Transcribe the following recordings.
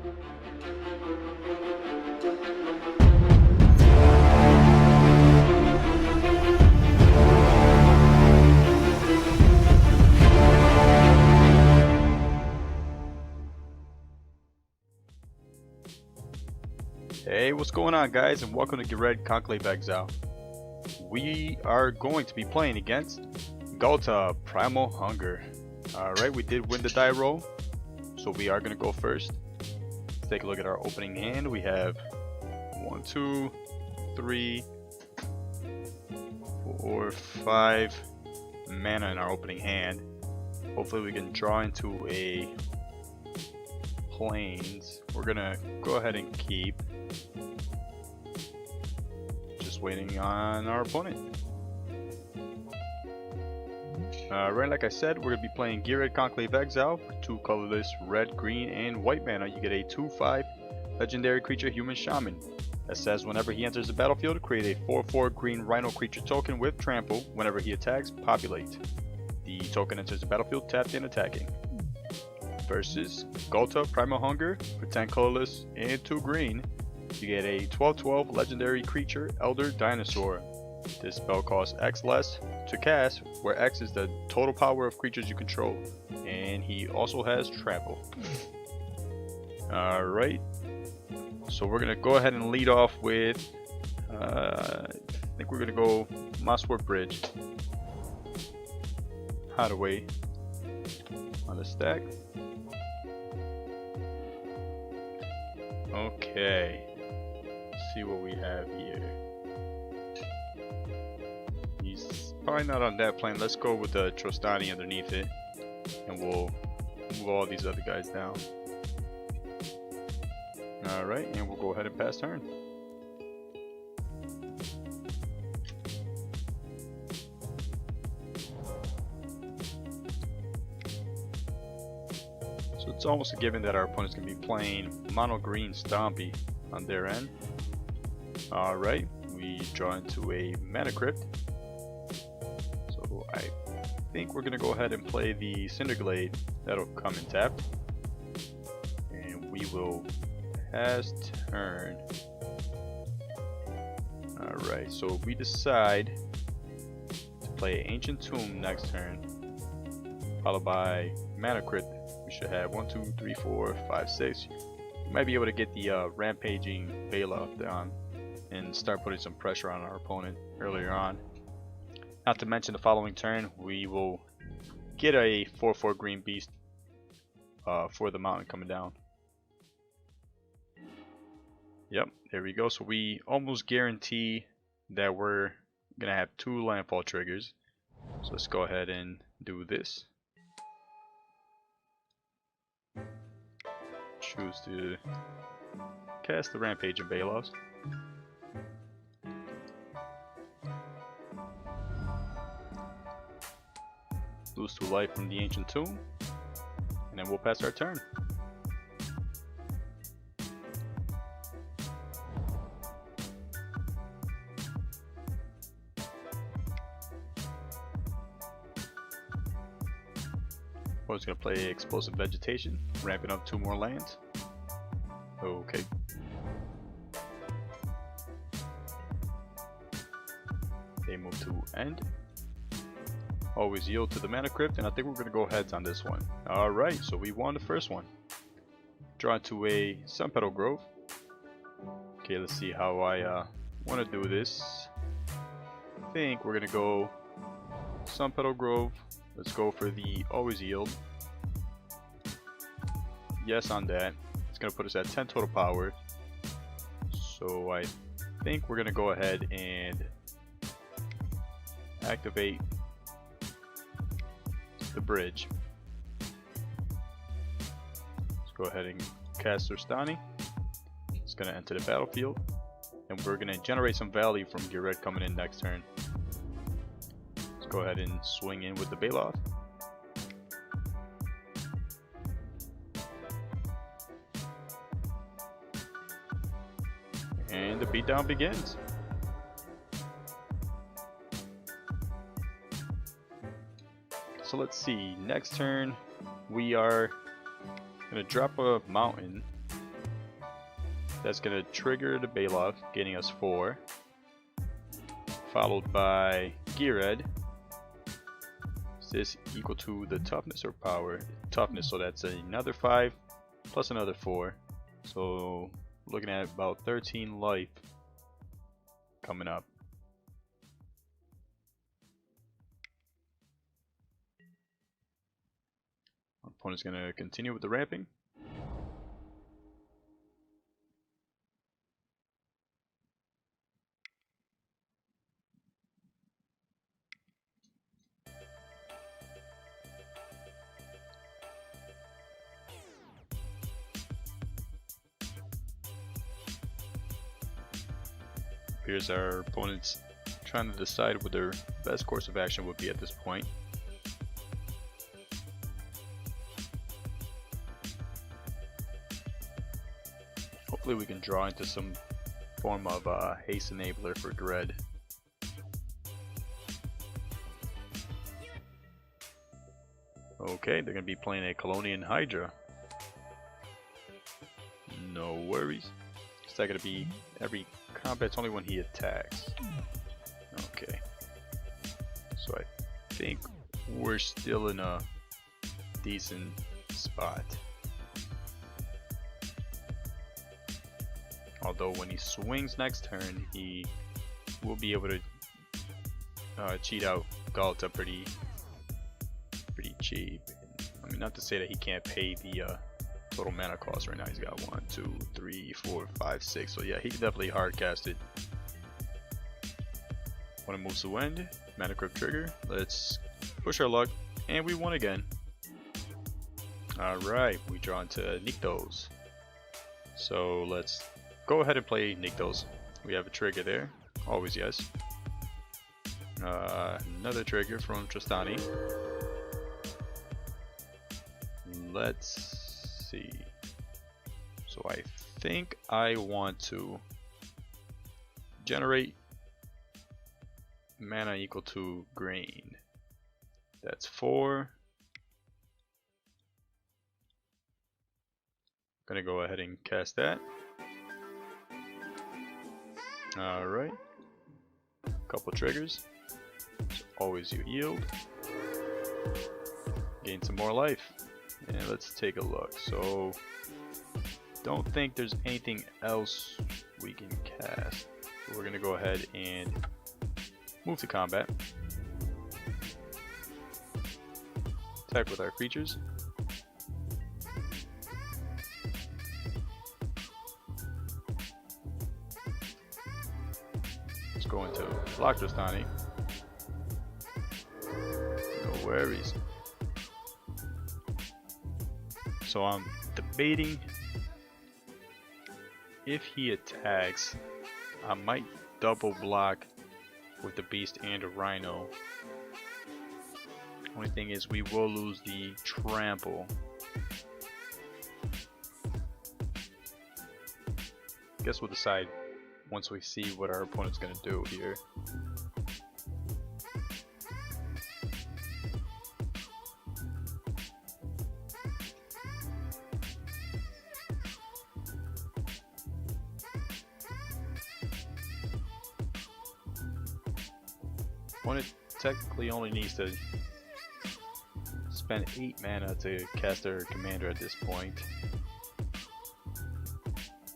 Hey, what's going on, guys, and welcome to Ghired Conclave Exile. We are going to be playing against Ghalta, Primal Hunger. Alright, we did win the die roll, so we are going to go first. Let's take a look at our opening hand. We have 1, 2, 3, 4, 5 mana in our opening hand. Hopefully we can draw into a plains. We're going to go ahead and keep. Just waiting on our opponent. Right, like I said, we're going to be playing Ghired Conclave Exile for 2 colorless red, green, and white mana. You get a 2/5 legendary creature human shaman that says whenever he enters the battlefield, create a 4/4 green rhino creature token with trample. Whenever he attacks, populate. The token enters the battlefield tapped and attacking. Versus Ghalta, Primal Hunger for 10 colorless and 2 green. You get a 12/12 legendary creature, Elder Dinosaur. This spell costs X less to cast, where X is the total power of creatures you control. And he also has trample. Alright, so we're going to go ahead and lead off with, I think we're going to go Mosswort Bridge. Hideaway on the stack. Okay, let's see what we have here. He's probably not on that plane. Let's go with the Trostani underneath it, and we'll move all these other guys down. Alright, and we'll go ahead and pass turn. So it's almost a given that our opponent's going to be playing mono green Stompy on their end. Alright, we draw into a Mana Crypt. So I think we're going to go ahead and play the Cinderglade. That'll come in tapped. And we will pass turn. Alright, so we decide to play Ancient Tomb next turn, followed by Mana Crypt. We should have 1, 2, 3, 4, 5, 6. We might be able to get the Rampaging Bailoff down and start putting some pressure on our opponent earlier on. Not to mention the following turn, we will get a 4/4 green beast for the mountain coming down. Yep, there we go. So we almost guarantee that we're gonna have 2 landfall triggers. So let's go ahead and do this. Choose to cast the Rampage and Bailoffs. Lose 2 life from the Ancient Tomb, and then we'll pass our turn. We're just going to play Explosive Vegetation, ramping up 2 more lands. Okay. They move to end. Always yield to the Mana Crypt, and I think we're going to go heads on this one. Alright, so we won the first one. Draw into a Sunpetal Grove. Okay, let's see how I want to do this. I think we're going to go Sunpetal Grove. Let's go for the always yield. Yes on that. It's going to put us at 10 total power. So I think we're going to go ahead and activate the bridge. Let's go ahead and cast Trostani. It's going to enter the battlefield. And we're going to generate some value from Ghired coming in next turn. Go ahead and swing in with the Bailoff. And the beatdown begins. So let's see, next turn we are going to drop a mountain That's going to trigger the Bailoff, getting us 4. Followed by Ghired. Is this equal to the toughness or power? Toughness, so that's another 5 plus another 4. So looking at about 13 life coming up. Our opponent's going to continue with the ramping. Appears our opponent's trying to decide what their best course of action would be at this point. Hopefully we can draw into some form of haste enabler for Ghired. Okay, they're going to be playing a Colonian Hydra. No worries. Is that going to be every combat's only when he attacks? Okay. So I think we're still in a decent spot. Although when he swings next turn, he will be able to cheat out Ghalta pretty cheap. I mean, not to say that he can't pay the total mana cost right now. He's got 1, 2, 3, 4, 5, 6. So yeah, he can definitely hard cast it. When it moves to wind, mana crypt trigger. Let's push our luck, and we won again. Alright, we draw into Nykthos. So let's go ahead and play Nykthos. We have a trigger there. Always yes. Another trigger from Tristani. Let's see. So I think I want to generate mana equal to green. That's 4. Gonna go ahead and cast that. Alright. Couple triggers. So always you yield. Gain some more life. And let's take a look. So don't think there's anything else we can cast. So we're gonna go ahead and move to combat. Attack with our creatures. Let's go into block Tristani. No worries. So I'm debating if he attacks, I might double block with the beast and a rhino. Only thing is we will lose the trample. Guess we'll decide once we see what our opponent's gonna do here. Opponent technically only needs to spend 8 mana to cast their commander at this point.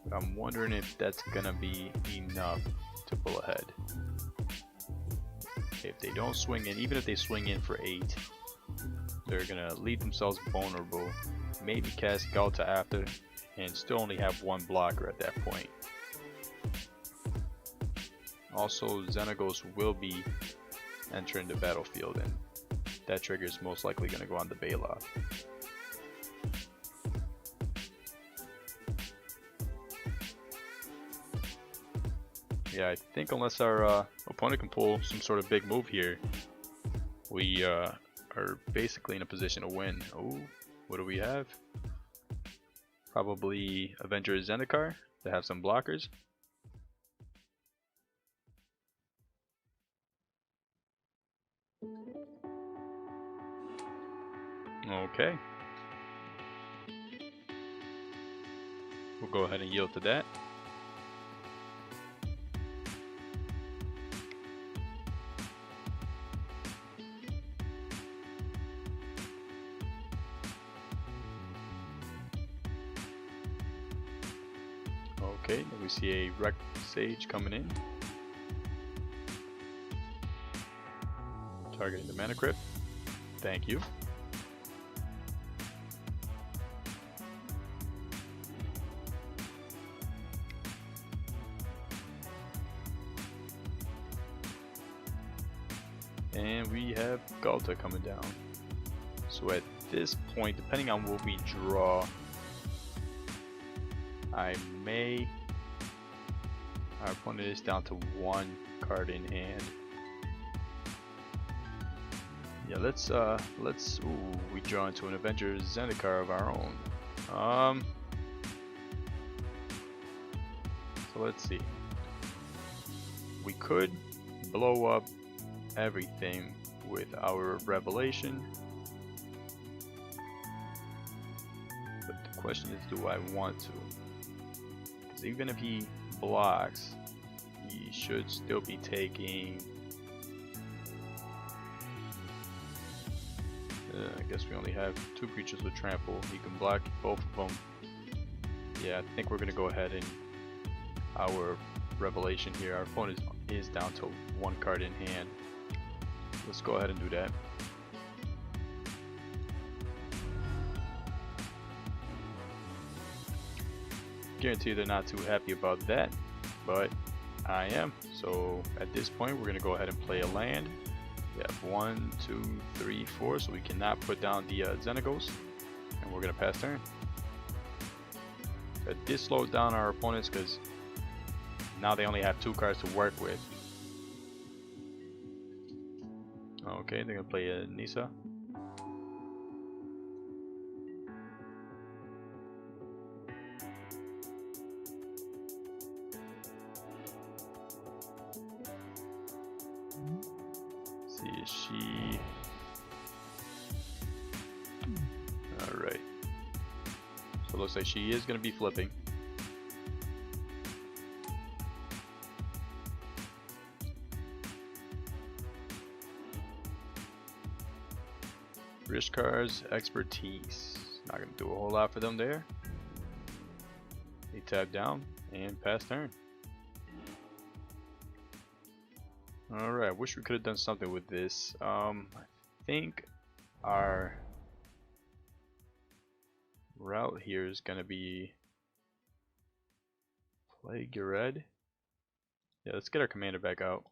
But I'm wondering if that's gonna be enough to pull ahead. If they don't swing in, even if they swing in for 8, they're gonna leave themselves vulnerable, maybe cast Ghalta after, and still only have 1 blocker at that point. Also, Xenagos will be entering the battlefield, and that trigger is most likely going to go on the Bailoff. Yeah, I think unless our opponent can pull some sort of big move here, we are basically in a position to win. Oh, what do we have? Probably Avenger Zendikar to have some blockers. Okay. We'll go ahead and yield to that. Okay, then we see a Wreck Sage coming in. Targeting the mana crypt. Thank you. And we have Ghalta coming down. So at this point, depending on what we draw, our opponent is down to 1 card in hand. Yeah, let's we draw into an Avengers Zendikar of our own. So let's see. We could blow up everything with our Revelation, but the question is, do I want to? Because even if he blocks, he should still be taking I guess we only have 2 creatures with trample. He can block both of them. Yeah, I think we're gonna go ahead and our Revelation here. Our opponent is down to 1 card in hand. Let's go ahead and do that. Guarantee they're not too happy about that, but I am. So at this point, we're gonna go ahead and play a land. We have 1, 2, 3, 4, so we cannot put down the Xenagos, and we're gonna pass turn. That did slow down our opponents because now they only have 2 cards to work with. Okay, they're gonna play a Nisa. See, is she? All right. So it looks like she is gonna be flipping. Rishkar's Expertise. Not gonna do a whole lot for them there. They tap down and pass turn. Alright, wish we could have done something with this. I think our route here is gonna be play Ghired. Yeah, let's get our commander back out.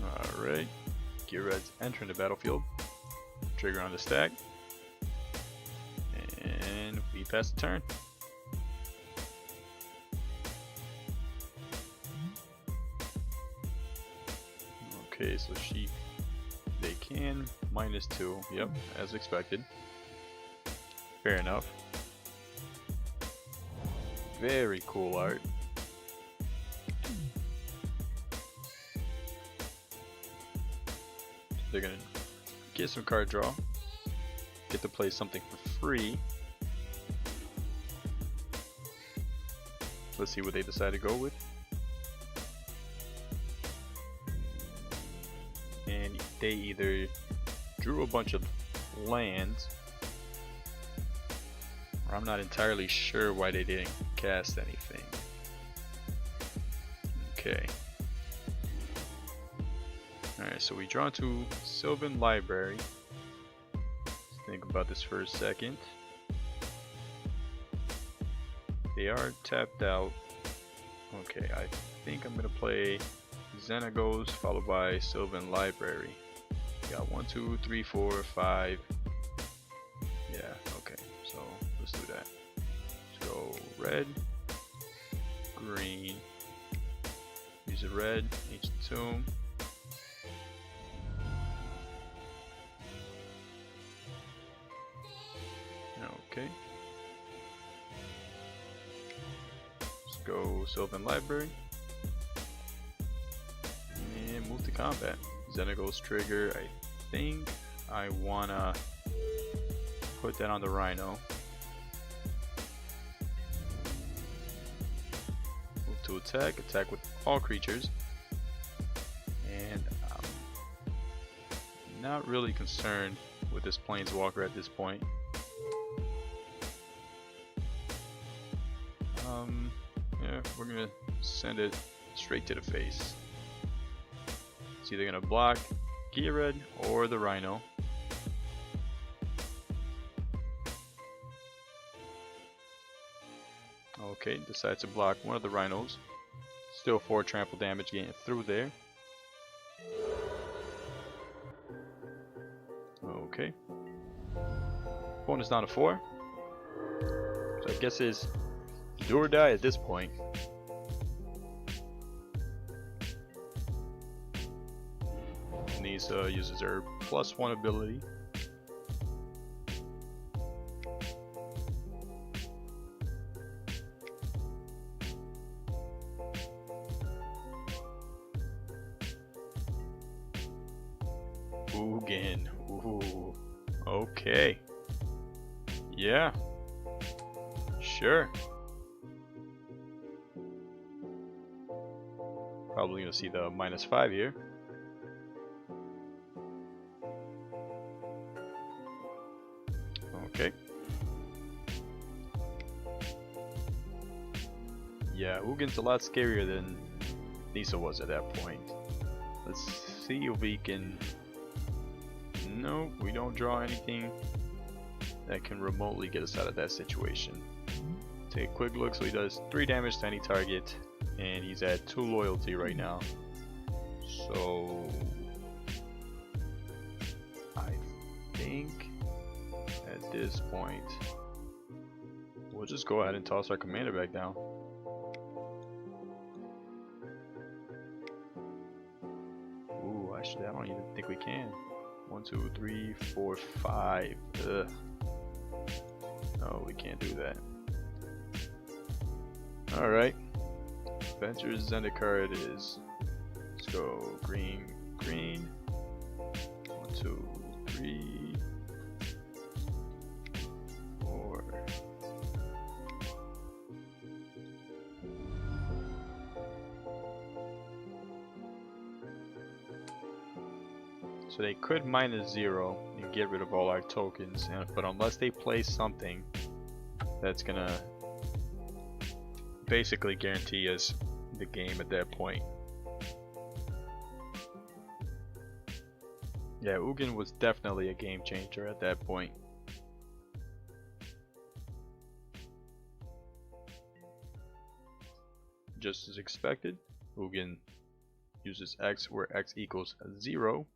Alright, Ghired's entering the battlefield. Trigger on the stack, and we pass the turn. Okay, so they can -2. Yep, as expected. Fair enough. Very cool art. They're gonna get some card draw, get to play something for free. Let's see what they decide to go with. And they either drew a bunch of lands, or I'm not entirely sure why they didn't cast anything. Okay. Alright, so we draw to Sylvan Library. Let's think about this for a second. They are tapped out. Okay, I think I'm gonna play Xenagos followed by Sylvan Library. Got 1, 2, 3, 4, 5. Yeah, okay, so let's do that. Let's go red, green, use a red, Ancient Tomb. Okay. Let's go Sylvan Library. And move to combat. Xenagos trigger. I think I wanna put that on the Rhino. Move to attack. Attack with all creatures. and I'm not really concerned with this planeswalker at this point. Yeah, we're gonna send it straight to the face. It's either gonna block Ghired or the Rhino. Okay, decides to block one of the Rhinos. Still 4 trample damage getting through there. Okay. Opponent's down to 4. So I guess it's do or die at this point. Nisa uses her +1 ability. Ugin. Ooh. Okay. Yeah. Sure. Probably gonna see the -5 here. Okay. Yeah, Ugin's a lot scarier than Nisa was at that point. Let's see if we can... No, we don't draw anything that can remotely get us out of that situation. Take a quick look. So he does 3 damage to any target, and he's at 2 loyalty right now. So I think at this point we'll just go ahead and toss our commander back down. Ooh, actually I don't even think we can. 1, 2, 3, 4, 5. Ugh. No, we can't do that. Alright. Adventure's Zendikar it is. Let's go green, green. 1, 2, 3, 4. So they could -0 and get rid of all our tokens, but unless they play something that's gonna basically guarantee us the game at that point. Yeah, Ugin was definitely a game changer at that point. Just as expected, Ugin uses X where X equals 0.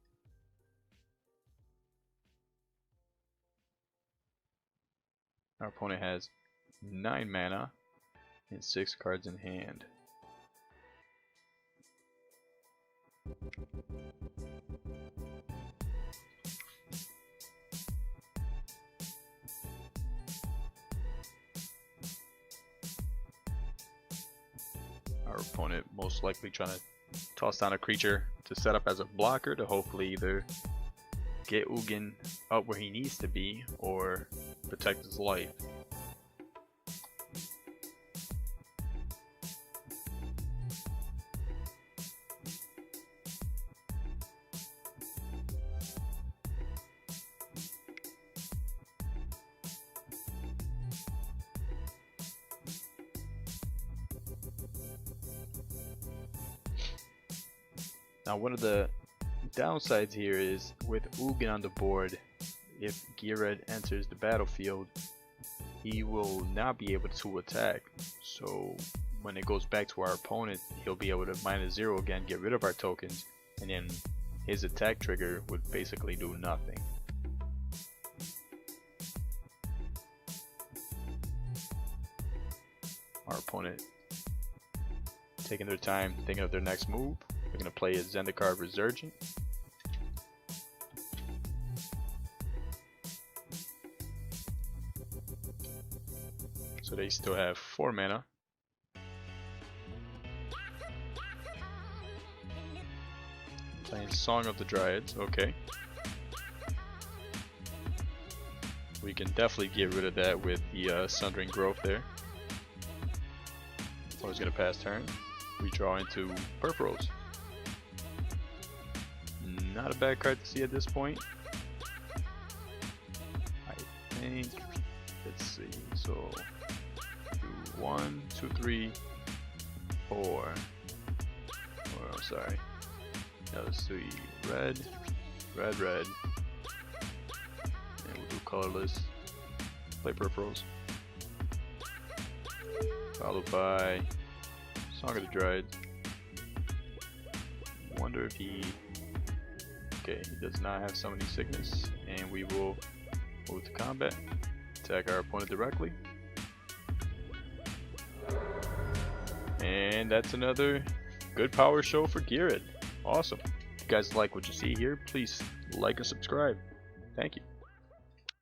Our opponent has 9 mana and 6 cards in hand. Our opponent most likely trying to toss down a creature to set up as a blocker to hopefully either get Ugin up where he needs to be or protect his life. Now one of the downsides here is with Ugin on the board, if Ghired enters the battlefield, he will not be able to attack. So when it goes back to our opponent, he'll be able to -0 again, get rid of our tokens, and then his attack trigger would basically do nothing. Our opponent taking their time thinking of their next move. They're going to play a Zendikar Resurgent. So they still have 4 mana. Playing Song of the Dryads, okay. We can definitely get rid of that with the Sundering Growth there. So he's going to pass turn. We draw into Purples. Not a bad card to see at this point. I think. Let's see. So, 1, 2, 3, 4. Or I'm sorry. Now let's see. Red, red, red. And we'll do colorless. Play peripherals. Followed by Song of the Dryad. Wonder if he. Okay, he does not have Summoning Sickness, and we will move to combat, attack our opponent directly. And that's another good power show for Ghired. Awesome. If you guys like what you see here, please like and subscribe. Thank you.